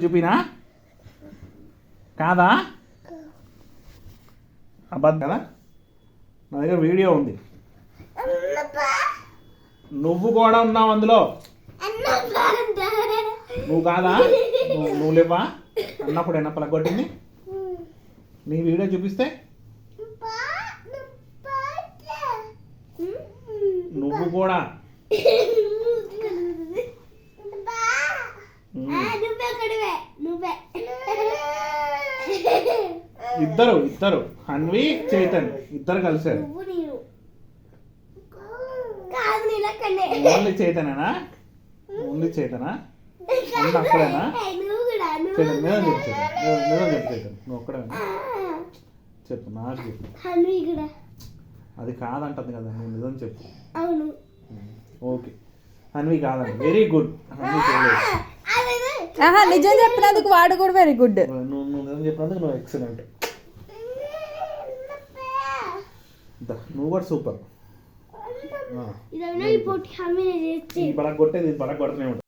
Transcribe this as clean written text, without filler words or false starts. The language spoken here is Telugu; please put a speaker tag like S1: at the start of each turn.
S1: చూపినా కాదా అబద్ధం కదా నా దగ్గర వీడియో ఉంది నువ్వు కూడా ఉన్నావు అందులో నువ్వు కాదా నువ్వు లేవా అన్నప్పుడు ఎన్న పలగొట్టింది నీ వీడియో చూపిస్తే నువ్వు కూడా ఇద్దరు హన్వి చైతన్ ఇద్దరు కలిసారు ఓన్లీ చైతనేనా ఓన్లీ చైతనా అన్న అక్కడేనా చైతన్ నిజం చెప్పు నిజం చెప్పు చైతన్ నువ్వు ఒక్కడేనా చెప్పు నాకు చెప్పు అది కాదంటది కదా నువ్వు నిజం చెప్పు ఓకే హన్వి కాదండి వెరీ గుడ్
S2: నిజం చెప్పినందుకు వాడు కూడా వెరీ గుడ్
S1: నువ్వు నిజం చెప్పినందుకు నువ్వు ఎక్సలెంట్ నువ్వు కూడా సూపర్ ఈ పడగ కొట్టేది పడగ కొడుతూనే ఉంటావు